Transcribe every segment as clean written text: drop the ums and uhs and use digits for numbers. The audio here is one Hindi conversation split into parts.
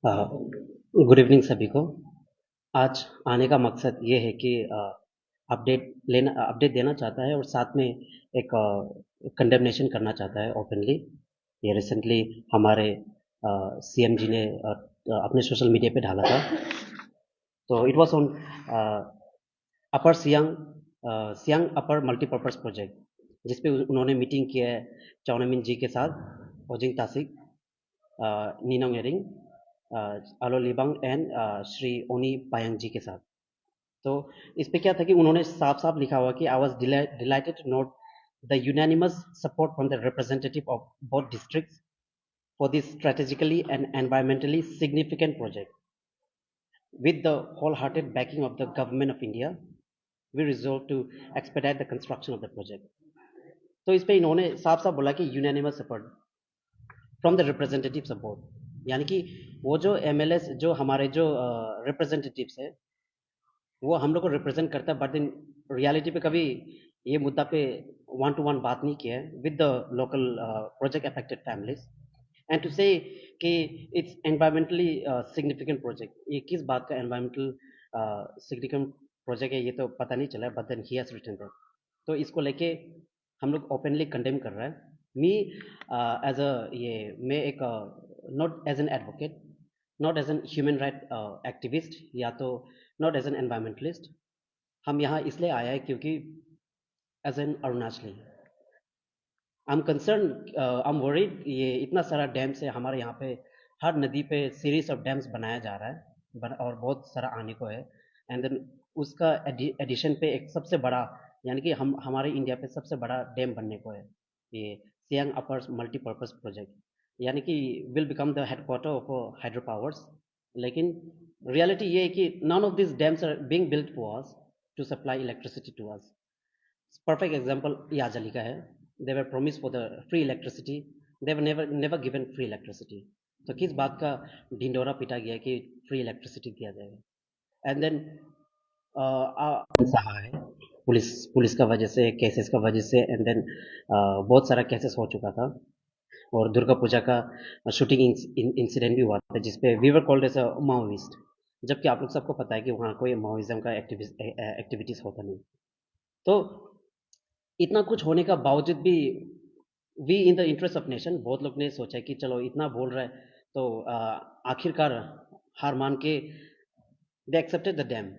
गुड इवनिंग सभी को। आज आने का मकसद ये है कि अपडेट देना चाहता है और साथ में एक कंडेमनेशन करना चाहता है ओपनली। ये रिसेंटली हमारे सीएम जी ने अपने सोशल मीडिया पे डाला था। तो it was on upper Siang upper multipurpose project, जिसपे उन्होंने मीटिंग किया है चाउनामिन जी के साथ, ओजिंग तासिक, नीनोंग एरिंग, आलो लिबांग एंड श्री ओनी पायंग जी के साथ। तो इस पे क्या था कि उन्होंने साफ साफ लिखा हुआ कि I was delighted to note the unanimous support from the representative of both districts for this strategically and environmentally significant project. With the wholehearted backing of the Government of India, we resolve to expedite the construction of the project. तो इस पे इन्होंने साफ साफ बोला कि unanimous support from the representatives of both, यानी कि वो जो एमएलएस, जो हमारे जो रिप्रेजेंटेटिव्स है, वो हम लोग को रिप्रेजेंट करता है, बट इन रियलिटी पे कभी ये मुद्दा पे वन टू वन बात नहीं किया है with the local project affected families and to say कि इट्स एनवायरमेंटली सिग्निफिकेंट प्रोजेक्ट। ये किस बात का एनवायरमेंटल सिग्निफिकेंट प्रोजेक्ट है ये तो पता नहीं चला, but then he has written that. तो इसको लेके हम लोग ओपनली कंडेम कर रहा है। मी एज अ ये मैं एक not as an advocate, not as an human right activist, या तो नॉट एज एन एनवायरमेंटलिस्ट। हम यहाँ इसलिए आया है क्योंकि as an Arunachali I am concern, I am worried. ये इतना सारा डैम्स है हमारे यहाँ पे, हर नदी पे सीरीज ऑफ डैम्स बनाया जा रहा है और बहुत सारा आने को है। एंड देन उसका एडिशन पे एक सबसे बड़ा, यानी कि हम हमारे इंडिया पे सबसे बड़ा डैम बनने को है, ये सियांग अपर मल्टीपर्पज प्रोजेक्ट, यानी कि will become the headquarter of hydro powers. लेकिन रियलिटी ये है कि none of this dams are being built for us to supply electricity to us. Perfect example याजली का है। They were promised for the free electricity. They were never given free electricity. तो किस बात का ढिंडोरा पिटा गया कि फ्री इलेक्ट्रिसिटी दिया जाएगा। एंड देन सहा है पुलिस पुलिस का वजह से, केसेस का वजह से, एंड देन बहुत सारा केसेस हो चुका था। और दुर्गा पूजा का शूटिंग इंसिडेंट भी हुआ था जिसपे we were called as a Maoist, जबकि आप लोग सबको पता है कि वहाँ कोई माओइज्म का एक्टिविटीज होता नहीं। तो इतना कुछ होने का बावजूद भी we in the interest of nation, बहुत लोग ने सोचा कि चलो इतना बोल रहा है तो आखिरकार हार मान के दे एक्सेप्टेड द डैम।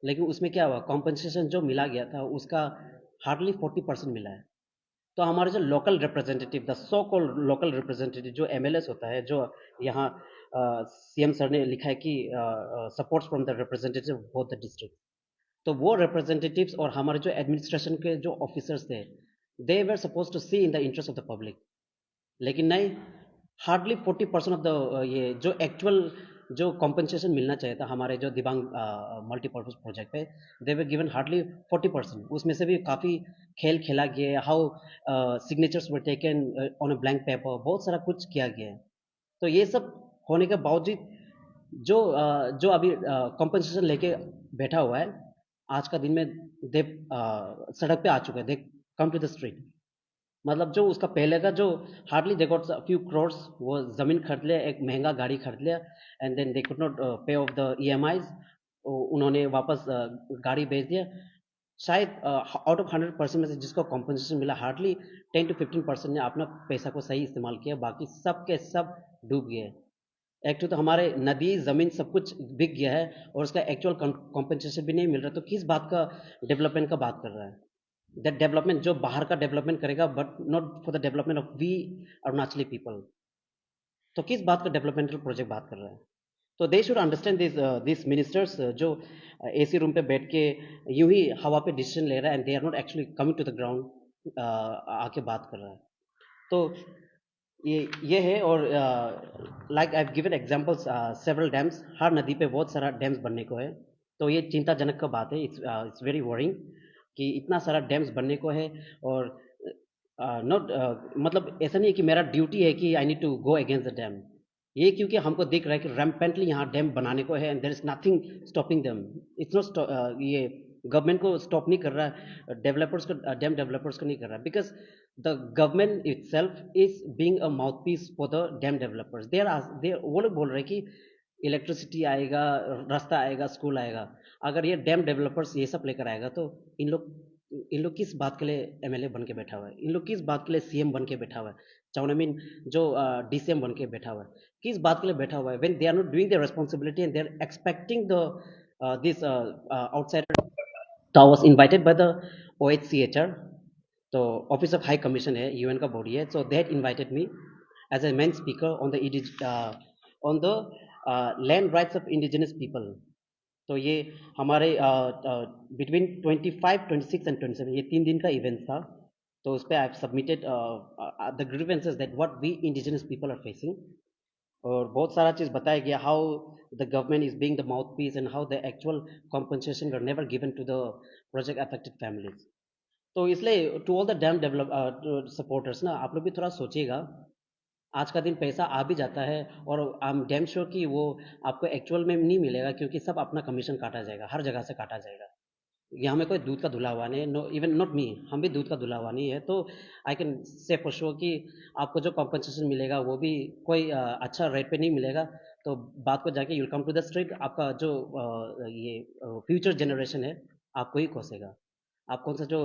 लेकिन उसमें क्या हुआ, कॉम्पनसेशन जो मिला गया था उसका हार्डली 40% मिला है। तो हमारे जो local representative, the so called local representative, जो एमएलएस होता है, जो यहाँ सीएम सर ने लिखा है कि supports from the representative both the district, तो वो रिप्रेजेंटेटिव्स और हमारे जो एडमिनिस्ट्रेशन के जो ऑफिसर्स थे, they were suppose to see in the interest of the public. लेकिन नहीं, हार्डली 40% ऑफ द ये जो एक्चुअल जो कॉम्पनसेशन मिलना चाहिए था हमारे जो दिबांग मल्टीपर्पज प्रोजेक्ट पे, दे वर गिवन हार्डली 40%। उसमें से भी काफ़ी खेल खेला गया है, how signatures were taken on a blank paper, बहुत सारा कुछ किया गया है। तो ये सब होने के बावजूद जो अभी कॉम्पनसेशन लेके बैठा हुआ है, आज का दिन में दे सड़क पे आ चुके हैं, they come to the street. मतलब जो उसका पहले का जो hardly they got few crores, वो जमीन खरीद लिया, एक महंगा गाड़ी खरीद लिया, and then they could not pay off the EMIs, उन्होंने वापस गाड़ी बेच दिया। शायद आउट ऑफ 100% में से जिसको कॉम्पनसेशन मिला, हार्डली 10 to 15% ने अपना पैसा को सही इस्तेमाल किया, बाकी सब के सब डूब गए। एक्चुअली तो हमारे नदी जमीन सब कुछ बिक गया है और उसका एक्चुअल कॉम्पेंसेशन भी नहीं मिल रहा, तो किस बात का डेवलपमेंट का बात कर रहा है। दैट डेवलपमेंट जो बाहर का डेवलपमेंट करेगा, but not for the development of we Arunachali people. तो किस बात का डेवलपमेंटल प्रोजेक्ट बात कर रहा है। तो they should understand this ministers, जो एसी रूम पे बैठ के यूं ही हवा पे डिसीजन ले रहा है, and they are not actually coming to the ground, आके बात कर रहा है। तो ये है। और like I have given examples several dams, हर नदी पे बहुत सारा डैम्स बनने को है। तो ये चिंताजनक का बात है, इट्स वेरी वरिंग कि इतना सारा डैम्स बनने को है। और नॉट मतलब ऐसा नहीं है कि मेरा ड्यूटी है कि I need to go against the dam. ये क्योंकि हमको दिख रहा है कि रैम्पेंटली यहाँ डैम बनाने को है, and there is nothing stopping them. It's not ये गवर्नमेंट को स्टॉप नहीं कर रहा है, डेवलपर्स को, डैम डेवलपर्स को नहीं कर रहा है, because the government itself is being a mouthpiece for the dam developers। they are वो लोग बोल रहे हैं कि इलेक्ट्रिसिटी आएगा, रास्ता आएगा, स्कूल आएगा। अगर ये डैम डेवलपर्स ये सब लेकर आएगा तो इन लोग किस बात के लिए एमएलए बन के बैठा हुआ है, इन लोग किस बात के लिए सीएम बन के बैठा हुआ है, चाहे आई मीन जो डीसीएम बन के बैठा हुआ है, किस बात के लिए बैठा हुआ है, when they are not doing their responsibility and they are expecting the this outsider. तो I was invited by the OHCHR, तो ऑफिस ऑफ हाई कमीशन है, यूएन का बॉडी है, so they had invited me as a main speaker on the land rights of indigenous people. तो ये हमारे बिटवीन 25, 26 एंड 27 ये 3 दिन का इवेंट था। तो उस पर I submitted the grievances that what we indigenous people are facing, और बहुत सारा चीज़ बताया गया, how the government is being the mouthpiece and how the actual compensation were never given to the project affected families. तो इसलिए to all the dam develop supporters ना, आप लोग भी थोड़ा सोचिएगा। आज का दिन पैसा आ भी जाता है और आई एम डैम श्योर कि वो आपको एक्चुअल में नहीं मिलेगा, क्योंकि सब अपना कमीशन काटा जाएगा, हर जगह से काटा जाएगा। यहाँ में कोई दूध का धुला हुआ नहीं है, नो इवन नॉट मी, हम भी दूध का धुला हुआ नहीं है। तो I can say for sure कि आपको जो कॉम्पनसेशन मिलेगा वो भी कोई अच्छा रेट पे नहीं मिलेगा। तो बात को जाके you'll come to the street, आपका जो ये फ्यूचर जनरेशन है आपको ही कोसेगा। आप कौन सा जो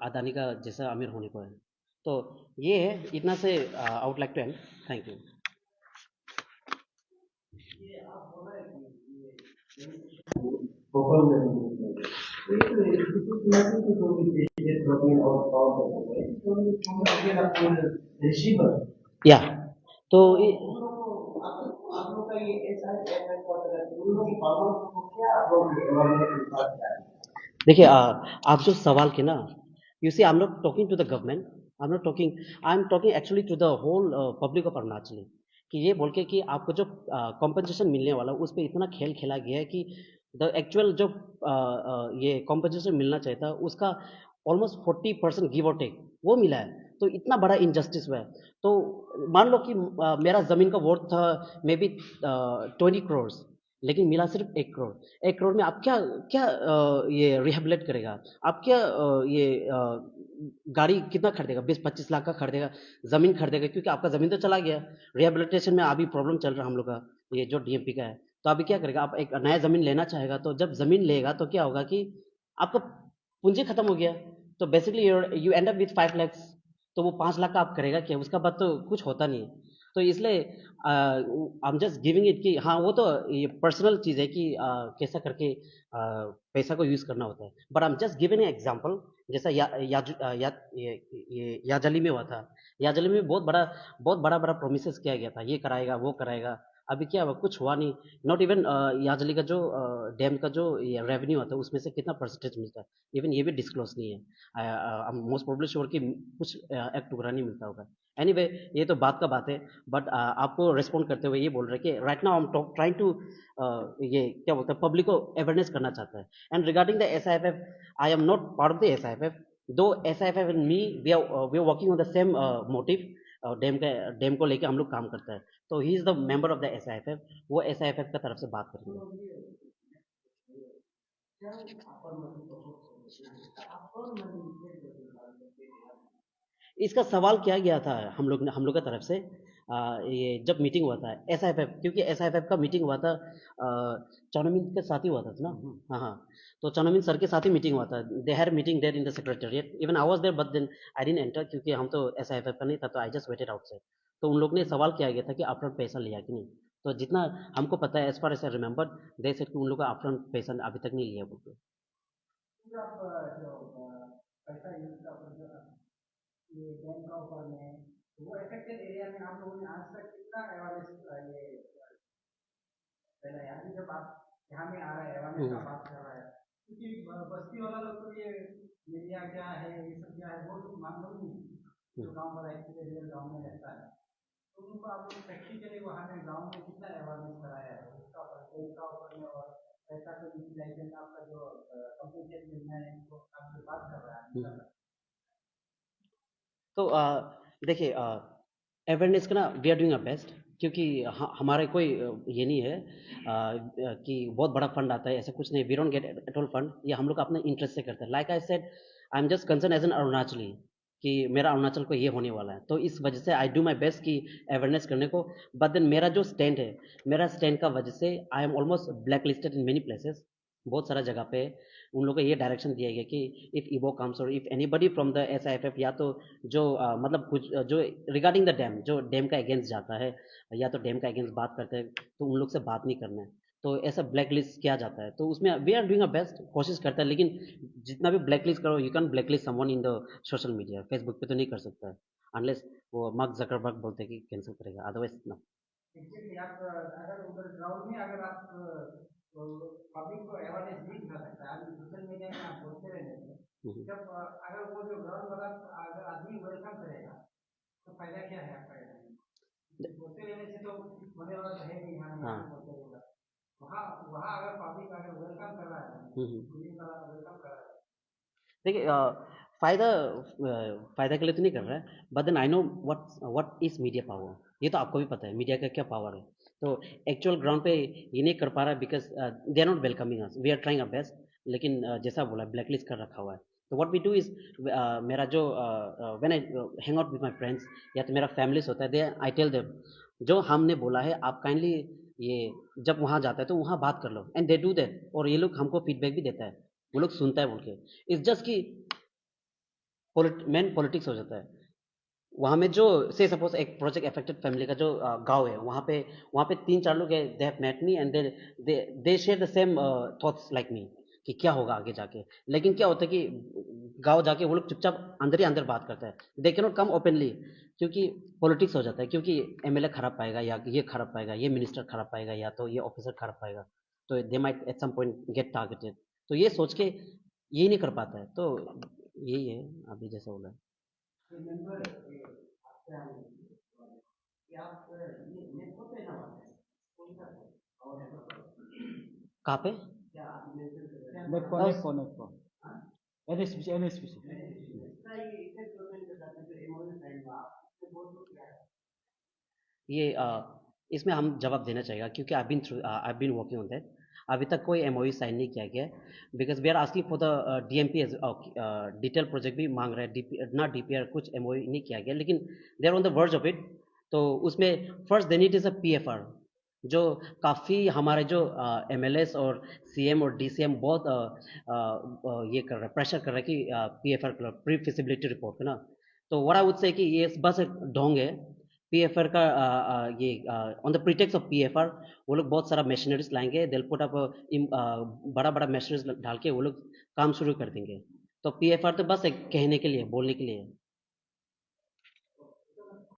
अदानी का जैसा अमीर होने को है। तो ये है, इतना से I would like to end. Thank you. या तो देखिए, आप जो सवाल के ना, you see I am not talking to the government, I am talking actually to the whole public of Arunachal, कि ये बोल के कि आपको जो कॉम्पनसेशन मिलने वाला उस पर इतना खेल खेला गया है कि द एक्चुअल जो ये कॉम्पनसेशन मिलना चाहिए था उसका ऑलमोस्ट 40% गिव और टेक वो मिला है। तो इतना बड़ा इनजस्टिस हुआ है। तो मान लो कि मेरा ज़मीन का वर्थ था मे बी 20 करोड़, लेकिन मिला सिर्फ 1 करोड़। 1 करोड़ में आप क्या क्या ये रिहेबिलिट करेगा, आप क्या ये गाड़ी कितना खरीदेगा, 20-25 लाख का खरीदेगा, ज़मीन खरीदेगा, क्योंकि आपका ज़मीन तो चला गया। रिहेबिलिटेशन में अभी प्रॉब्लम चल रहा है हम लोग का, ये जो डीएमपी का है। तो अभी क्या करेगा, आप एक नया ज़मीन लेना चाहेगा, तो जब ज़मीन लेगा तो क्या होगा कि आपका पूंजी खत्म हो गया। तो basically you and up with 5 lakh. तो वो 5 लाख का आप करेगा क्या, उसका बाद तो कुछ होता नहीं है। तो इसलिए आई एम जस्ट गिविंग इट कि हाँ, वो तो ये पर्सनल चीज़ है कि कैसा करके पैसा को यूज़ करना होता है। But I am just giving an example. जैसा ये याजली में हुआ था। याजली में बहुत बड़ा बड़ा प्रोमिस किया गया था, ये कराएगा वो कराएगा। अभी क्या हुआ, कुछ हुआ नहीं। नॉट इवन याजली का जो डैम का जो रेवेन्यू आता है उसमें से कितना परसेंटेज मिलता है, इवन ये भी डिस्क्लोज नहीं है। मोस्ट प्रोबेबली श्योर कि कुछ एक टुकड़ा नहीं मिलता होगा। एनीवे, ये तो बात का बात है। बट आपको रिस्पॉन्ड करते हुए ये बोल रहे हैं कि right now I am trying to ये क्या बोलते हैं, पब्लिक को अवेयरनेस करना चाहता है। And regarding the SIFF, I am not part of the SIFF, though SIFF and me we are working on the same motive. Dam को लेके हम लोग काम करता है। तो he is the member of the SIFF, वो SIFF का तरफ से बात करेंगे। इसका सवाल किया गया था हम लोग की तरफ से। ये जब मीटिंग हुआ था SIFF, क्योंकि SIFF का मीटिंग हुआ था चाउमिन के साथ ही हुआ था ना। हाँ हाँ। तो चाउमिन सर के साथ ही मीटिंग हुआ था। They had meeting there in the secretariat, even I was there, but then I didn't enter, क्योंकि हम तो SIFF का नहीं था, तो आई जस्ट वेटेड आउटसाइड। तो उन लोग ने सवाल किया गया था कि अपफ्रंट पैसा लिया कि नहीं। तो जितना हमको पता है, as far as I remember, they said कि उन लोग का अपफ्रंट पैसा अभी तक नहीं लिया बोल के। तो देखिए, अवेयरनेस का ना we are doing our best, क्योंकि हमारे कोई ये नहीं है कि बहुत बड़ा फंड आता है, ऐसा कुछ नहीं। We don't get at all fund, ये हम लोग अपने इंटरेस्ट से करते हैं। Like I said, I am just concern as an Arunachali, कि मेरा अरुणाचल को ये होने वाला है, तो इस वजह से आई डू माई बेस्ट कि अवेयरनेस करने को। बट देन मेरा जो स्टैंड है, मेरा स्टैंड का वजह से I am almost black listed in many places. बहुत सारा जगह पे उन लोगों को ये डायरेक्शन दिया गया कि इफ इवो कम्स और if anybody from the SIFF, या तो जो मतलब कुछ जो रिगार्डिंग द डैम, जो डैम का अगेंस्ट जाता है या तो डैम का अगेंस्ट बात करते हैं, तो उन लोग से बात नहीं करना है। तो ऐसा ब्लैक लिस्ट किया जाता है, तो उसमें we are doing a best, कोशिश करता है। लेकिन जितना भी ब्लैक लिस्ट करो, you can black list someone in the social media, Facebook पे तो नहीं कर सकता है, अनलेस वो मार्क जकरबर्ग बोलते हैं कि कैंसिल करेगा, अदरवाइज ना। एग्जैक्टली आप अगर उधर ग्राउंड में अगर आप पब्लिक को अवेयरनेस नहीं दिखा सकता है, अभी सोशल मीडिया में आप बोलते रहने से जब अगर वो जो ग्राउंड वाला अगर आदमी वेलकम करेगा तो फायदा क्या है आपका? बोलते रहने से तो होने वाला तो है नहीं, यहाँ हाँ। बोलते रहेगा। वहाँ वहाँ अगर पब्लिक अगर वेलकम कर रहा है, वेलकम कर रहा है। देखिए फायदा फायदा के लिए तो नहीं कर रहा है, but then I know what is media power. ये तो आपको भी पता है मीडिया का क्या पावर है। तो एक्चुअल ग्राउंड पे ये नहीं कर पा रहा है because they are not welcoming us, we are trying our best. लेकिन जैसा बोला ब्लैकलिस्ट कर रखा हुआ है। तो व्हाट वी डू इज, मेरा जो when I hang out with my friends या तो मेरा फैमिलीज होता है, दे आई टेल देम जो हमने बोला है आप काइंडली ये जब वहाँ जाता है तो वहाँ बात कर लो, एंड दे डू दैट। और ये लोग हमको फीडबैक भी देता है, वो लोग सुनता है बोल के। इट्स जस्ट कि मेन पॉलिटिक्स हो जाता है वहाँ में। जो से सपोज एक प्रोजेक्ट अफेक्टेड फैमिली का जो गांव है, वहाँ पे 3-4 लोग है, they have met me and they share the same thoughts like me कि क्या होगा आगे जाके। लेकिन क्या होता है कि गांव जाके वो लोग चुपचाप अंदर ही अंदर बात करता है, they can not come openly, क्योंकि पॉलिटिक्स हो जाता है, क्योंकि MLA खराब पाएगा या ये खराब पाएगा, ये मिनिस्टर खराब पाएगा या तो ये ऑफिसर खराब पाएगा, तो they might at some point get targeted. तो ये सोच के यही नहीं कर पाता है। तो यही है अभी जैसा बोला है। रिमेंबर आपसे हम कि आप ये मेट्रो पे ना बात है कौन सा और कहाँ पे? क्या आप मेंशन कर रहे हैं? नेपो अ, नेपो नेपो NSPC इसका ये इफेक्ट गवर्नमेंट के साथ जो एमओयू साइन हुआ उससे बहुत लोग क्या है? ये इसमें हम जवाब देना चाहिए क्योंकि I been working on that. अभी तक कोई MOU साइन नहीं किया गया है, because we are asking for the DMP, detail project भी मांग रहे हैं, ना DPR, कुछ MOU नहीं किया गया, लेकिन they are on the verge of it. तो उसमें first they need is a PFR, जो काफ़ी हमारे जो MLAs और CM और DCM बहुत ये कर रहे हैं, प्रेशर कर रहे हैं कि PFR प्री फिजिबिलिटी रिपोर्ट है ना। तो व्हाट आई वुड से कि ये बस एक ढोंग है PFR का। ये ऑन द प्रीटेक्स ऑफ PFR वो लोग बहुत सारा मशीनरीज लाएंगे, दिल पुट अप बड़ा बड़ा मशीनरीज डाल के वो लोग काम शुरू कर देंगे। तो PFR तो बस एक कहने के लिए, बोलने के लिए है।